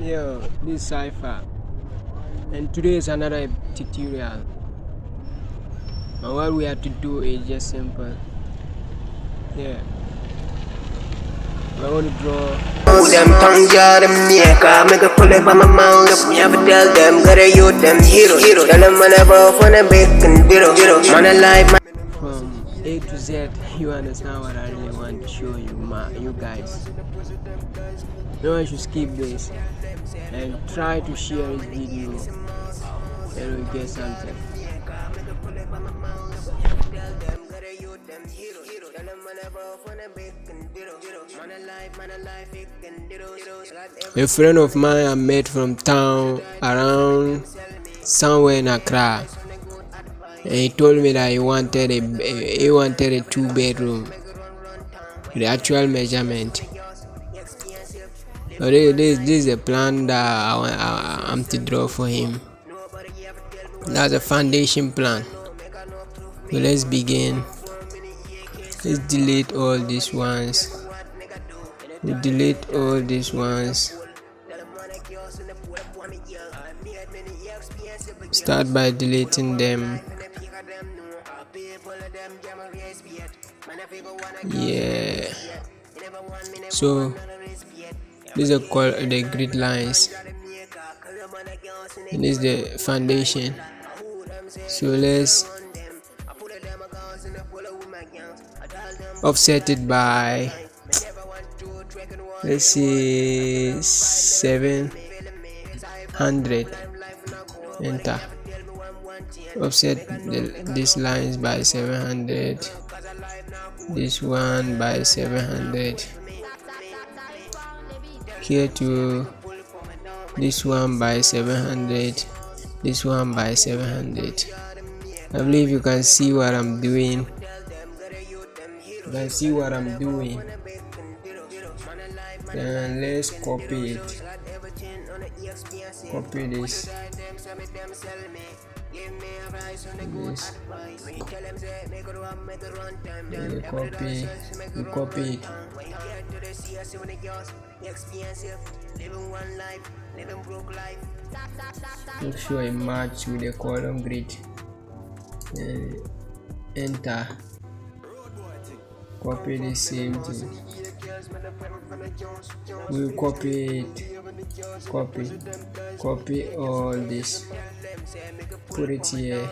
Yo, this is Cypher, and today is another tutorial. And what we have to do is just simple. Yeah, we're going to draw. Them tongue jar them nigga, make a pull up on my mouth. If me ever tell them, gotta you them hero. Tell them whenever for the bacon, ditto. Man alive, man. From A to Z. You understand what I really want to show you, you guys. No one should skip this and try to share this video, and we'll get something. A friend of mine I met from town around somewhere in Accra, and he told me that he wanted a 2 bedroom, the actual measurement. So this is a plan that I'm to draw for him. That's a foundation plan. So let's begin. Let's delete all these ones. We delete all these ones. Start by deleting them. Yeah. So these are called the grid lines, and this is the foundation. So let's offset it by, let's see, 700. Enter. Offset these lines by 700. This one by 700. Here to this one by 700. This one by 700. I believe you can see what I'm doing. Then let's copy it. Copy this. Then copy it. Make sure it match with the column grid. Enter. Copy the same thing. We'll copy it. Copy all this. Put it here.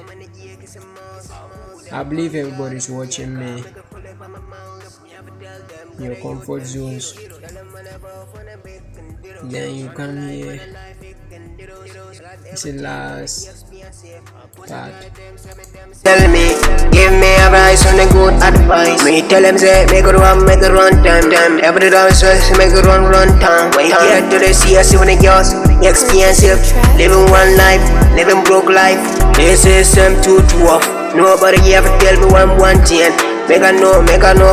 I believe everybody's watching me. Your comfort zones. Then you come here. It's the last part. Tell me, give me a price on the good advice. Me tell them say, make it run time. Every day says, make it run time. When you get to the sea, see when it goes expensive. Living one life, living broke life. This is too tough. Nobody ever tell me one thing. Make I know,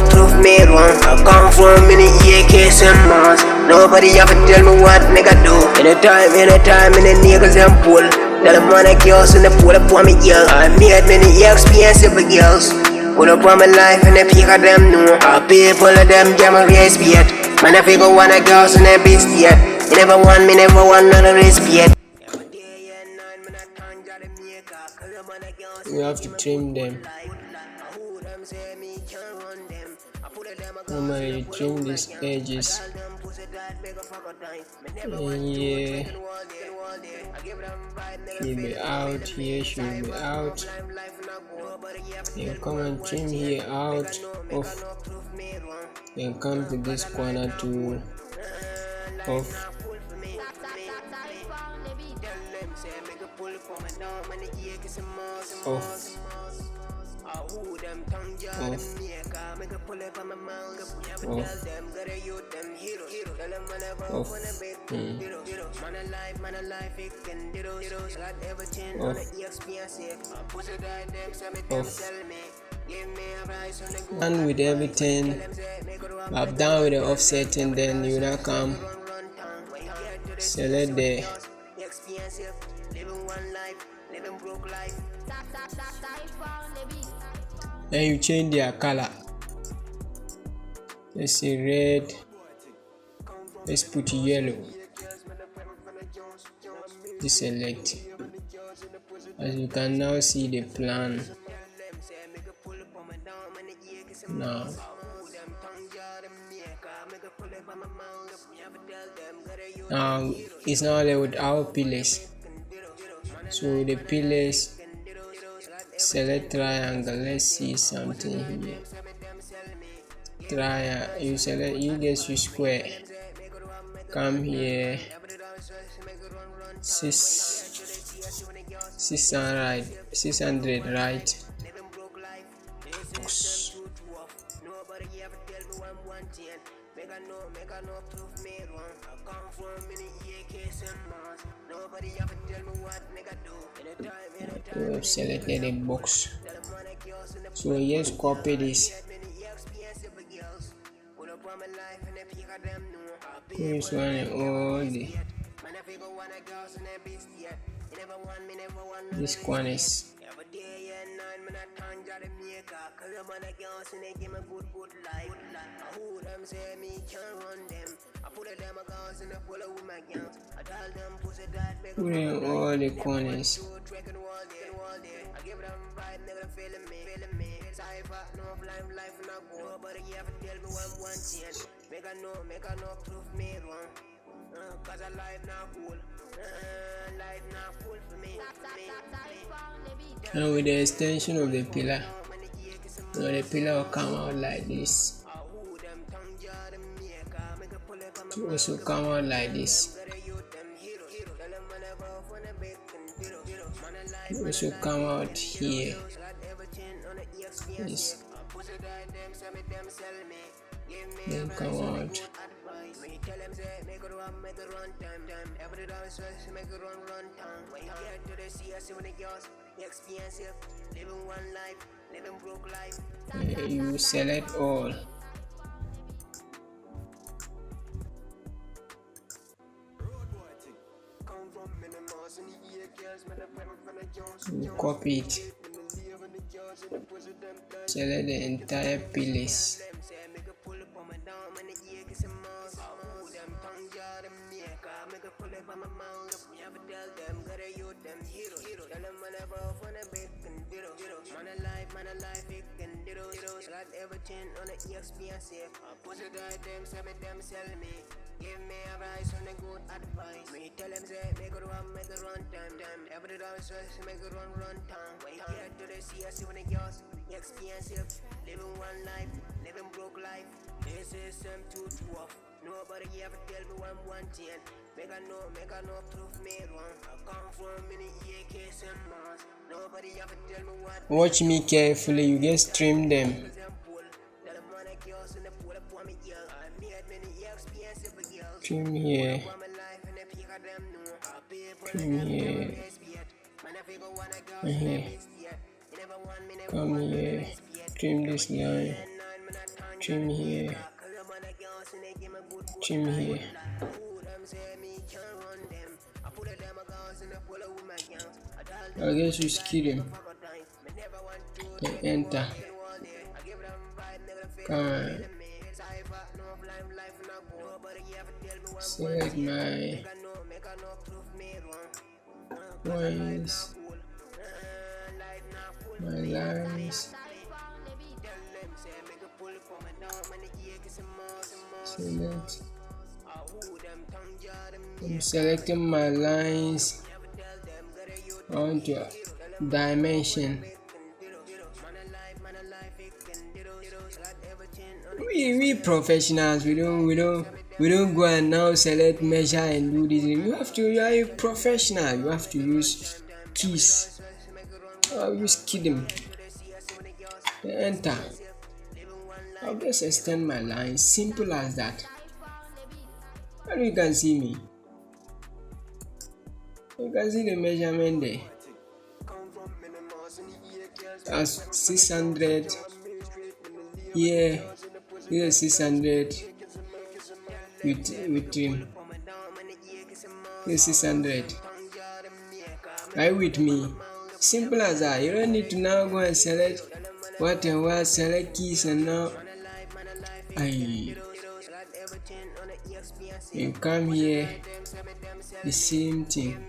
prove me wrong. I come from many AKs and months. Nobody ever tell me what make I do. Anytime, in the niggas and pull. Tell them money girls in the pool up on me, yeah. I made many expensive girls. Put up on my life and they pick of them new. I people of them jam a race yet. Man, I figure one of girls in the beast yet. You never want me, never want none of race yet. We have to trim them. Normally you trim these edges. And yeah, should be out. Here should be out. You come and trim here out off. Then come to this corner to off. Off. Done with everything. I've done with the offsetting. Then you now come select the then you change their color. Let's say red. Let's put yellow. deselect. As you can now see the plan now. It's now there with our pillars. So the pillars, select triangle. Let's see something here. Triangle, you select, you get your square. Come here. 600 right. Box. We have selected a box. So yes, copy this. This one and all this one is putting all the corners. And with the extension of the pillar, now the pillar will come out like this. It will also come out like this. It will also come out here. This. Then come out. You select all. You copy it. Select the entire playlist. Give me advice on the good advice. Me tell them say make it run time. Every day make it run time. When you get to the sea, I see when it goes expensive. Living one life, living broke life. This is too tough. Nobody ever tell me one thing. Make I know proof me wrong. I come from many AKs and Mars. Nobody ever tell me what. Watch me carefully. You get stream them. Trim here. Trim here. Here. Come here. Trim this line. Trim here. Trim here. I guess we skill him. Okay, enter. Come on. Select my points, my lines. Select. I'm selecting my lines onto dimension. We professionals. We don't go and now select, measure and do this. You are a professional. You have to use keys. I'll use keythem. Enter. I'll just extend my line. Simple as that. And you can see me. You can see the measurement there. That's 600. Here. Here is 600 with trim. Here is 600. Are you with me? Simple as that. You don't need to now go and select what and what, select keys and now you come here, the same thing.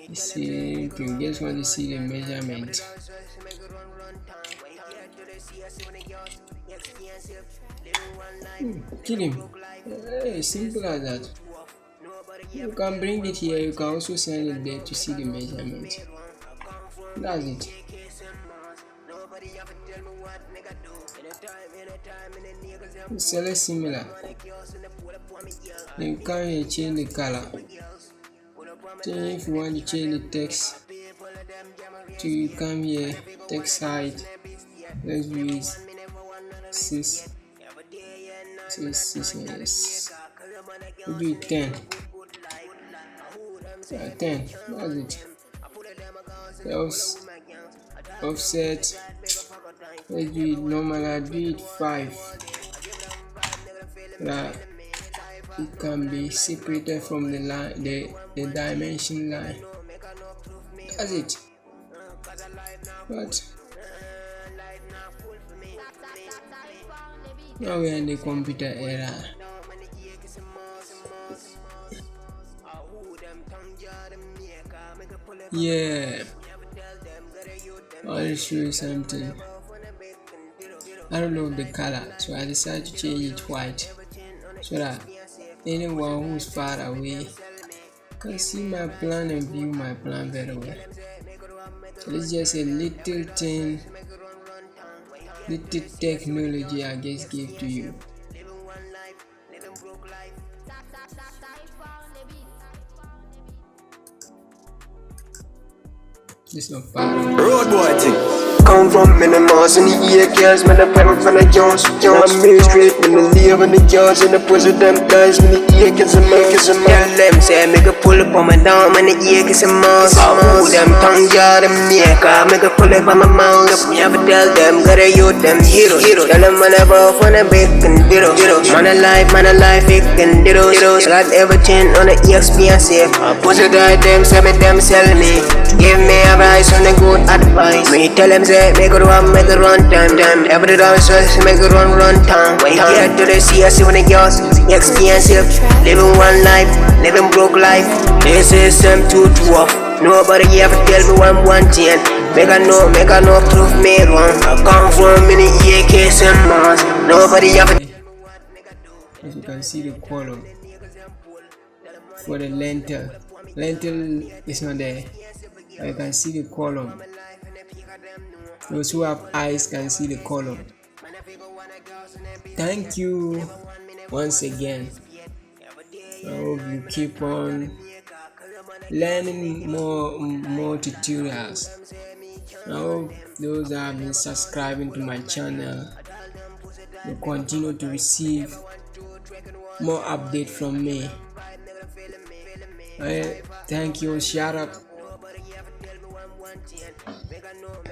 You see, you just want to see the measurement. Kill him. Simple as that. You can bring it here, you can also send it there to see the measurement. That's it. Select similar. You can here change the color. Then if you want to change the text, so you come here, text height. Let's use 6. Yes. We'll do it 10. 10. That's it. Offset. Let's do it normal. I'll do it 5. That it can be separated from the line, the dimension line. That's it. But now we are in the computer era. Yeah, I'll show you something. I don't love the color, so I decided to change it white so that anyone who's far away can see my plan and view my plan very well. So it's just a little thing, little technology I just gave to you. This not far. Road boy thing. Come from Minimas in the acres, man, I'm from the Jones. I'm straight in the live in the yards, and the pussy them guys in the acres and makers and tell them, say, make a pull up on my down, and the acres and mouse. Oh, them tongue jar, them neck, I make a pull up on my mouse. Never tell them, gotta you them hero. Tell them, man, I'm off on a bacon, ditto. Man, alive, it can ditto. Got everything on the EXP and safe. Pussy guy, them, sell me. Give me advice on the good advice. Me tell them, say, make it run time. Every day so make it run time. When you get to the sea, I see when it goes expensive. Living one life, living broke life. This is some too rough. Nobody ever tell me one thing. Make I know, prove me wrong. I come from many EKs and Mars. Nobody ever. As you can see the column for the lentil is not there. You can see the column. Those who have eyes can see the column. Thank you once again. I hope you keep on learning more tutorials. I hope those that have been subscribing to my channel will continue to receive more updates from me. Thank you. Shut up.